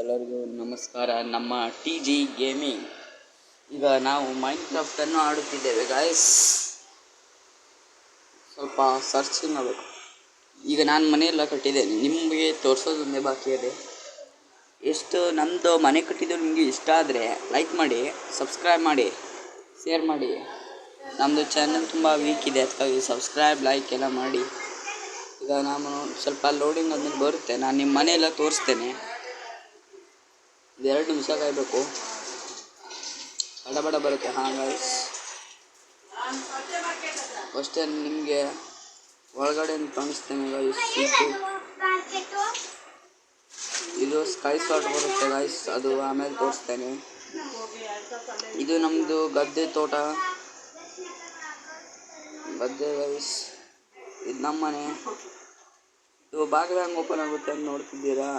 ಎಲ್ಲರಿಗೂ ನಮಸ್ಕಾರ. ನಮ್ಮ ಟಿ ಜಿ ಗೇಮಿಂಗ್. ಈಗ ನಾವು ಮೈನ್ಕ್ರಾಫ್ಟನ್ನು ಆಡುತ್ತಿದ್ದೇವೆ ಗಾಯ್ಸ್. ಸ್ವಲ್ಪ ಸರ್ಚಿಂಗ್ ಆಗಬೇಕು. ಈಗ ನಾನು ಮನೆಯೆಲ್ಲ ಕಟ್ಟಿದ್ದೇನೆ, ನಿಮಗೆ ತೋರಿಸೋದೊಂದೇ ಬಾಕಿ ಇದೆ. ಎಷ್ಟು ನಮ್ಮದು ಮನೆ ಕಟ್ಟಿದ್ದು ನಿಮಗೆ ಇಷ್ಟ ಆದರೆ ಲೈಕ್ ಮಾಡಿ, ಸಬ್ಸ್ಕ್ರೈಬ್ ಮಾಡಿ, ಶೇರ್ ಮಾಡಿ. ನಮ್ಮದು ಚಾನಲ್ ತುಂಬ ವೀಕ್ ಇದೆ, ಅದಕ್ಕಾಗಿ ಸಬ್ಸ್ಕ್ರೈಬ್ ಲೈಕ್ ಎಲ್ಲ ಮಾಡಿ. ಈಗ ನಾನು ಸ್ವಲ್ಪ ಲೋಡಿಂಗ್ ಆದ್ಮೇಲೆ ಬರುತ್ತೆ, ನಾನು ನಿಮ್ಮ ಮನೆಯೆಲ್ಲ ತೋರಿಸ್ತೇನೆ. 2 ನಿಮಿಷ ಕಾಯಬೇಕು, ಬಡ ಬರುತ್ತೆ. ಹಾಂ ಗೈಸ್, ಅಷ್ಟೇ ನಿಮಗೆ ಒಳಗಡೆ ಕಾಣಿಸ್ತೇನೆ ಗೈಸ್. ಇದು ಸ್ಕೈ ಶಾಟ್ ಬರುತ್ತೆ ಗೈಸ್, ಅದು ಆಮೇಲೆ ತೋರಿಸ್ತೇನೆ. ಇದು ನಮ್ಮದು ಗದ್ದೆ ತೋಟ, ಗದ್ದೆ ಗೈಸ್. ಇದು ನಮ್ಮ ಮನೆ. ಇದು ಬಾಗಿಲು ಹೆಂಗೆ ಓಪನ್ ಆಗುತ್ತೆ ಅಂತ ನೋಡ್ತಿದ್ದೀರಾ?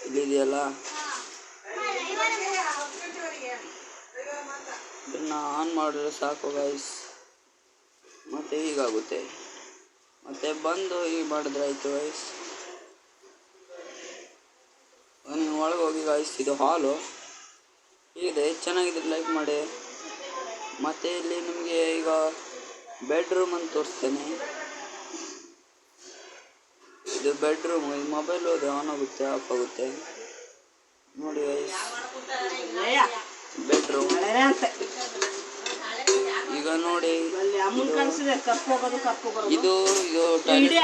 ಇಲ್ಲಿದೆಯಲ್ಲ, ಇದನ್ನು ಆನ್ ಮಾಡಿದ್ರೆ ಸಾಕು ಗೈಸ್. ಮತ್ತೆ ಹೀಗಾಗುತ್ತೆ, ಮತ್ತೆ ಬಂದು ಹೀಗೆ ಮಾಡಿದ್ರೆ ಆಯಿತು ಗೈಸ್. ನೀವು ಒಳಗೆ ಹೋಗಿ ಗೈಸ್. ಇದು ಹಾಲು ಇದೆ, ಚೆನ್ನಾಗಿದ್ರೆ ಲೈಕ್ ಮಾಡಿ. ಮತ್ತು ಇಲ್ಲಿ ನಿಮಗೆ ಈಗ ಬೆಡ್ರೂಮ್ ಅಂತ ತೋರಿಸ್ತೇನೆ. ಇದು ಬೆಡ್ರೂಮ್. ಈ ಮೊಬೈಲ್ ಹೋದ್ರೆ ಆನ್ ಆಗುತ್ತೆ, ಆಫ್ ಆಗುತ್ತೆ ನೋಡಿ ಗೈಸ್. ಬೆಡ್ರೂಮ್ ಈಗ ನೋಡಿ. ಇದು ಟಾಯ್ಲೆಟ್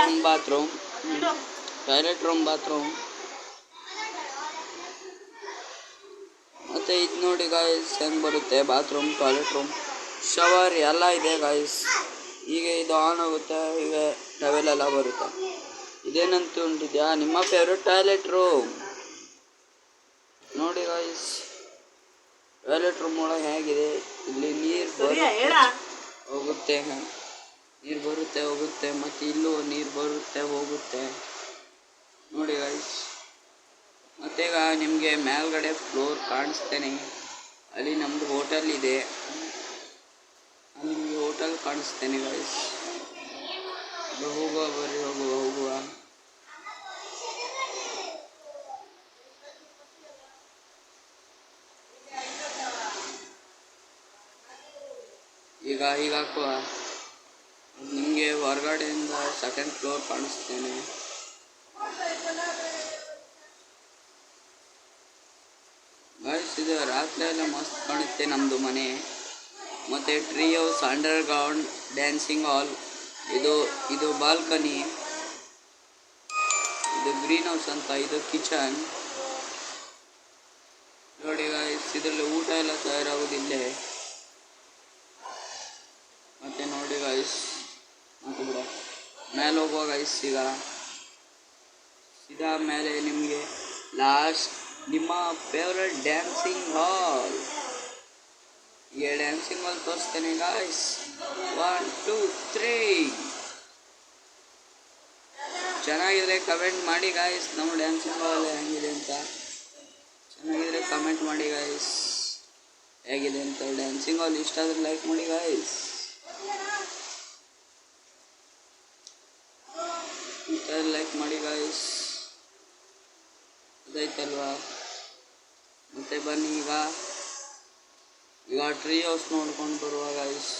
ರೂಮ್ ಬಾತ್ರೂಮ್. ಮತ್ತೆ ಇದು ನೋಡಿ ಗಾಯ್ಸ್ ಹೆಂಗೆ ಬರುತ್ತೆ. ಬಾತ್ರೂಮ್, ಟಾಯ್ಲೆಟ್ ರೂಮ್, ಶವರ್ ಎಲ್ಲ ಇದೆ ಗಾಯ್ಸ್. ಈಗ ಇದು ಆನ್ ಆಗುತ್ತೆ, ಈಗ ಟವೆಲೆಲ್ಲ ಬರುತ್ತೆ. ಇದೇನಂತ ಉಂಟಿದ್ಯಾ ನಿಮ್ಮ ಫೇವ್ರೆಟ್ ಟಾಯ್ಲೆಟ್ ರೂಮ್ ನೋಡಿ ಗಾಯ್ಸ್. ಟಾಯ್ಲೆಟ್ ರೂಮ್ ಒಳಗೆ ಹೇಗಿದೆ, ಇಲ್ಲಿ ನೀರು ಹೋಗುತ್ತೆ, ನೀರು ಬರುತ್ತೆ ಹೋಗುತ್ತೆ. ಮತ್ತು ಇಲ್ಲೂ ನೀರು ಬರುತ್ತೆ ಹೋಗುತ್ತೆ ನೋಡಿ ಗಾಯ್ಸ್. ಮತ್ತು ಈಗ ನಿಮಗೆ ಮೇಲ್ಗಡೆ ಫ್ಲೋರ್ ಕಾಣಿಸ್ತೇನೆ, ಅಲ್ಲಿ ನಮ್ಮದು ಹೋಟೆಲ್ ಇದೆ. ನಿಮಗೆ ಹೋಟೆಲ್ ಕಾಣಿಸ್ತೇನೆ ಗಾಯ್ಸ್. ಹೋಗುವ ಬರ್ರಿ, ಹೋಗುವ. ಈಗ ಹಾಕುವ. ನಿಮಗೆ ಹೊರಗಡೆಯಿಂದ 2nd ಫ್ಲೋರ್ ಕಾಣಿಸ್ತೇನೆ. ಗೈಸ್, ಇದು ರಾತ್ರಿ ಎಲ್ಲ ಮಸ್ತ್ ಕಾಣುತ್ತೆ ನಮ್ಮದು ಮನೆ. ಮತ್ತು ಟ್ರೀ ಹೌಸ್, ಅಂಡರ್ಗ್ರೌಂಡ್ ಡ್ಯಾನ್ಸಿಂಗ್ ಹಾಲ್. ಇದು ಬಾಲ್ಕನಿ, ಇದು ಗ್ರೀನ್ ಹೌಸ್ ಅಂತ. ಇದು ಕಿಚನ್ ನೋಡಿ ಗೈಸ್. ಇದರಲ್ಲಿ ಊಟ ಎಲ್ಲ ತಯಾರಾಗೋದಿಲ್ಲೇ. ಮತ್ತೆ ನೋಡಿ ಗೈಸ್, ಮತ್ತೆ ಬಿಡ ಮೇಲೆ ಹೋಗುವ ಗೈಸ್. ಈಗ ಸೀದಾ ಮೇಲೆ ನಿಮಗೆ ಲಾಸ್ಟ್ ನಿಮ್ಮ ಫೇವ್ರೆಟ್ ಡ್ಯಾನ್ಸಿಂಗ್ ಹಾಲ್. ಈಗ ಡ್ಯಾನ್ಸಿಂಗ್ ಹಾಲ್ ತೋರಿಸ್ತೇನೆ ಗಾಯ್ಸ್. 1 2 3. ಚೆನ್ನಾಗಿದ್ರೆ ಕಮೆಂಟ್ ಮಾಡಿ ಗಾಯ್ಸ್. ನಮ್ಮ ಡ್ಯಾನ್ಸಿಂಗ್ ಹಾಲ್ ಹೆಂಗಿದೆ ಅಂತ ಚೆನ್ನಾಗಿದ್ರೆ ಕಮೆಂಟ್ ಮಾಡಿ ಗಾಯ್ಸ್, ಹೇಗಿದೆ ಅಂತ. ಡ್ಯಾನ್ಸಿಂಗ್ ಹಾಲ್ ಇಷ್ಟ ಆದರೆ ಲೈಕ್ ಮಾಡಿ ಗಾಯ್ಸ್. ಲೈಕ್ ಮಾಡಿ ಗಾಯ್ಸ್, ಅದಾಯ್ತಲ್ವಾ. ಮತ್ತೆ ಬನ್ನಿ ಈಗ ಟ್ರೀ ಹೌಸ್ ನೋಡ್ಕೊಂಡು ಬರುವ ಗಾಯ್ಸ್.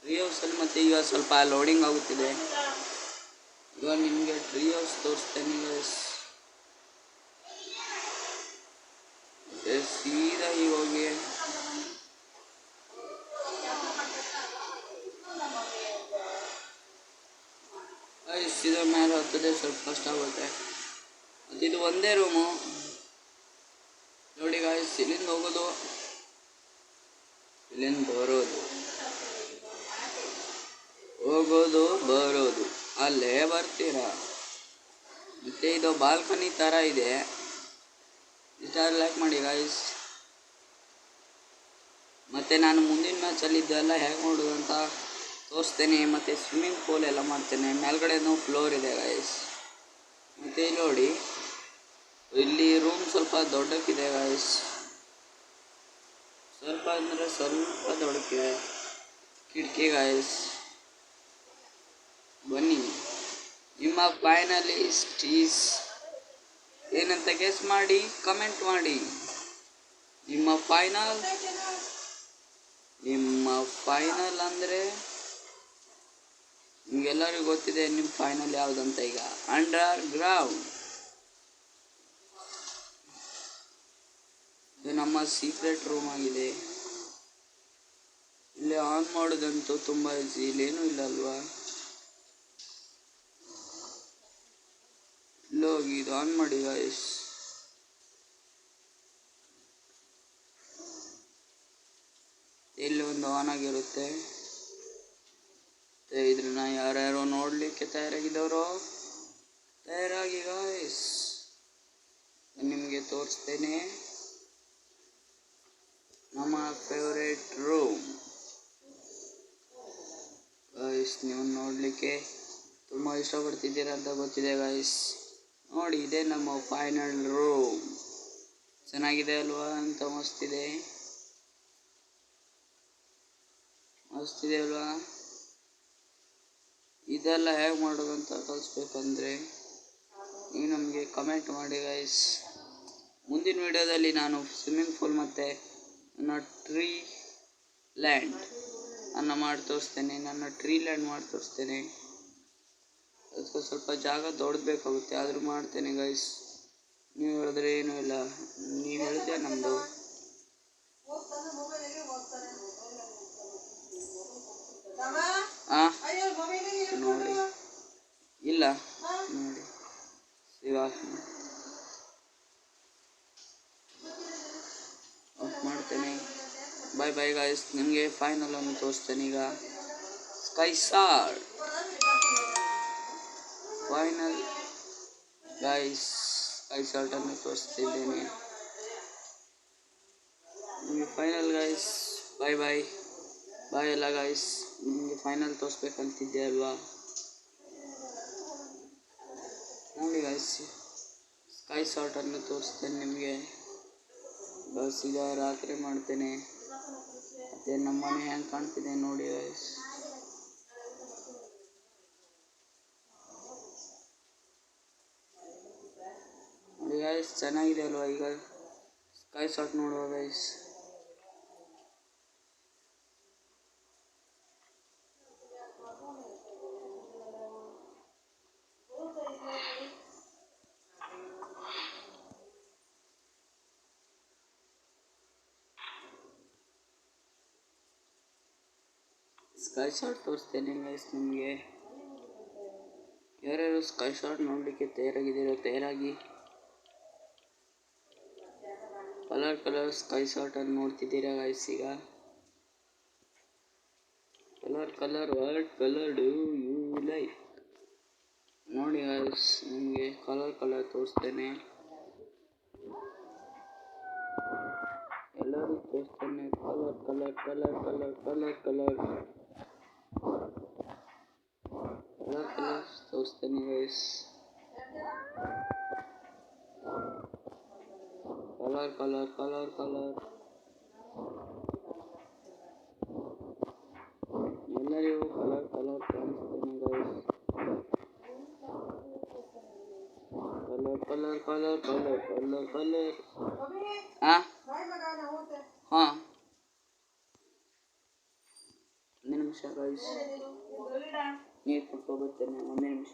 ಟ್ರೀ ಹೌಸಲ್ಲಿ ಮತ್ತೆ ಈಗ ಸ್ವಲ್ಪ ಲೋಡಿಂಗ್ ಆಗುತ್ತಿದೆ. ಈಗ ನಿಮಗೆ ಟ್ರೀ ಹೌಸ್ ತೋರಿಸ್ತೇನೆ ಗಾಯ್ಸ್. ಸೀದಾ ಈಗ ಹೋಗಿ ಸೀದಾ ಮೇಲೆ ಹತ್ತದೆ, ಸ್ವಲ್ಪ ಕಷ್ಟ ಆಗುತ್ತೆ. ಮತ್ತು ಇದು ಒಂದೇ ರೂಮು ನೋಡಿ ಗಾಯ್ಸ್. ಇಲ್ಲಿಂದ ಹೋಗೋದು, ಇಲ್ಲಿಂದ ಹೋಗೋದು ಬರೋದು, ಅಲ್ಲೇ ಬರ್ತೀರಾ. ಮತ್ತು ಇದು ಬಾಲ್ಕನಿ ಥರ ಇದೆ. ಇಷ್ಟ ಲೈಕ್ ಮಾಡಿ ಗಾಯ್ಸ್. ಮತ್ತು ನಾನು ಮುಂದಿನ ಮ್ಯಾಚಲ್ಲಿದ್ದೆಲ್ಲ ಹೇಗೆ ಮಾಡೋದು ಅಂತ ತೋರಿಸ್ತೇನೆ. ಮತ್ತು ಸ್ವಿಮ್ಮಿಂಗ್ ಪೂಲ್ ಎಲ್ಲ ಮಾಡ್ತೇನೆ. ಮೇಲ್ಗಡೆನೂ ಫ್ಲೋರ್ ಇದೆ ಗಾಯ್ಸ್. ಮತ್ತು ಇಲ್ಲಿ ನೋಡಿ, ಇಲ್ಲಿ ರೂಮ್ ಸ್ವಲ್ಪ ದೊಡ್ಡಕ್ಕಿದೆ ಗಾಯ್ಸ್. ಸ್ವಲ್ಪ ಅಂದರೆ ಸ್ವಲ್ಪ ದೊಡ್ಡಕ್ಕಿದೆ. ಕಿಟಕಿ ಗಾಯ್ಸ್. ಬನ್ನಿ, ನಿಮ್ಮ ಫೈನಲಿಸ್ಟ್ ಈಸ್ ಏನಂತ ಗೆಸ್ ಮಾಡಿ, ಕಮೆಂಟ್ ಮಾಡಿ. ನಿಮ್ಮ ಫೈನಲ್ ಅಂದರೆ ನಿಮ್ಗೆಲ್ಲರಿಗೂ ಗೊತ್ತಿದೆ ನಿಮ್ಮ ಫೈನಲ್ ಯಾವುದಂತ. ಈಗ ಅಂಡರ್ ಗ್ರೌಂಡ್ ಇದು ನಮ್ಮ ಸೀಕ್ರೆಟ್ ರೂಮ್ ಆಗಿದೆ. ಇಲ್ಲಿ ಆನ್ ಮಾಡೋದಂತೂ ತುಂಬ ಈಸಿ, ಇಲ್ಲೇನೂ ಇಲ್ಲ ಅಲ್ವಾ. ಇಲ್ಲೋಗಿ ಇದು ಆನ್ ಮಾಡಿ ಗಾಯ್ಸ್. ಇಲ್ಲಿ ಒಂದು ಆನ್ ಆಗಿರುತ್ತೆ. ಇದನ್ನ ಯಾರ್ಯಾರೋ ನೋಡಲಿಕ್ಕೆ ತಯಾರಾಗಿದ್ದವರು ತಯಾರಾಗಿ ಗಾಯ್ಸ್, ನಿಮಗೆ ತೋರಿಸ್ತೇನೆ ನಮ್ಮ ಫೇವರೇಟ್ ರೂಮ್ ಗಾಯ್ಸ್. ನೀವು ನೋಡಲಿಕ್ಕೆ ತುಂಬ ಇಷ್ಟಪಡ್ತಿದ್ದೀರ ಅಂತ ಗೊತ್ತಿದೆ ಗಾಯ್ಸ್. ನೋಡಿ, ಇದೆ ನಮ್ಮ ಫೈನಲ್ ರೂಮ್. ಚೆನ್ನಾಗಿದೆ ಅಲ್ವಾ? ಅಂತ ಮಸ್ತಿದೆ ಅಲ್ವಾ? ಇದೆಲ್ಲ ಹೇಗೆ ಮಾಡೋದಂತ ಕಲಿಸ್ಬೇಕಂದ್ರೆ ನೀವು ನಮಗೆ ಕಮೆಂಟ್ ಮಾಡಿ ಗಾಯ್ಸ್. ಮುಂದಿನ ವಿಡಿಯೋದಲ್ಲಿ ನಾನು ಸ್ವಿಮ್ಮಿಂಗ್ ಪೂಲ್ ಮತ್ತು ನನ್ನ ಟ್ರೀ ಲ್ಯಾಂಡ್ ಮಾಡಿ ತೋರಿಸ್ತೇನೆ. ಅದಕ್ಕೆ ಸ್ವಲ್ಪ ಜಾಗ ದೊಡ್ಡಬೇಕಾಗುತ್ತೆ, ಆದರೂ ಮಾಡ್ತೇನೆ ಗೈಸ್. ನೀವು ಹೇಳಿದ್ರೆ ಏನೂ ಇಲ್ಲ, ನೀವು ಹೇಳಿದ್ರೆ ನಮ್ಮದು. ನೋಡಿ ಇಲ್ಲ ನೋಡಿ ಈಗ ಆಫ್ ಮಾಡ್ತೇನೆ. By guys. ನಿಮಗೆ ಫೈನಲ್ ಅನ್ನು ತೋರಿಸ್ತೇನೆ ಈಗ. ಸ್ಕೈ ಫೈನಲ್ ಗಾಯ್ಸ್, ಸ್ಕೈ ಶಾರ್ಟನ್ನು ತೋರಿಸ್ತಿದ್ದೇನೆ ನಿಮಗೆ. ಫೈನಲ್ ಗಾಯ್ಸ್, ಬಾಯ್ ಎಲ್ಲ ಗಾಯ್ಸ್. ನಿಮಗೆ ಫೈನಲ್ ತೋರಿಸ್ಬೇಕಂತಿದ್ದೆ ಅಲ್ವಾ? ನೋಡಿ ಗಾಯ್ಸ್, ಸ್ಕೈ ಶಾರ್ಟನ್ನು ತೋರಿಸ್ತೇನೆ ನಿಮಗೆ. ಬಸ್ ಈಗ ರಾತ್ರಿ ಮಾಡ್ತೇನೆ. ಮತ್ತು ನಮ್ಮ ಮನೆ ಹೆಂಗೆ ಕಾಣ್ತಿದೆ ನೋಡಿ ಗಾಯ್ಸ್. ನೋಡಿ ಗಾಯ್ಸ್, ಚೆನ್ನಾಗಿದೆ ಅಲ್ವಾ? ಈಗ ಸ್ಕೈ ಶಾಟ್ ನೋಡುವ ಗೈಸ್. ಸ್ಕೈ ಶಾಟ್ ತೋರಿಸ್ತೇನೆ ಗೈಸ್ ನಿಮಗೆ. ಯಾರ್ಯಾರು ಸ್ಕೈ ಶಾಟ್ ನೋಡಲಿಕ್ಕೆ ತಯಾರಾಗಿ ಕಲರ್ ಸ್ಕೈ ಶಾಟನ್ನು ನೋಡ್ತಿದ್ದೀರಾ ಗೈಸ್. ಈಗ what colour do you like? ನೋಡಿ ಗೈಸ್, ನಿಮಗೆ ಕಲರ್ ತೋರಿಸ್ತೇನೆ. ಎಲ್ಲರೂ ತೋರಿಸ್ತೇನೆ ಕಲರ್ ತೋರಿಸ್ತೇನೆ ಗೈಸ್. ಕಲರ್ ಎಲ್ಲರಿಗೂ ಕಲರ್ ಕಾಣಿಸ್ತೇನೆ ಗೈಸ್. ಕಲರ್ ಹಾಂ, ಒಂದು ನಿಮಿಷ ಗೈಸ್, ನೀರು ಕೊಟ್ಟು ಬರ್ತೇನೆ. ಒಂದು ನಿಮಿಷ.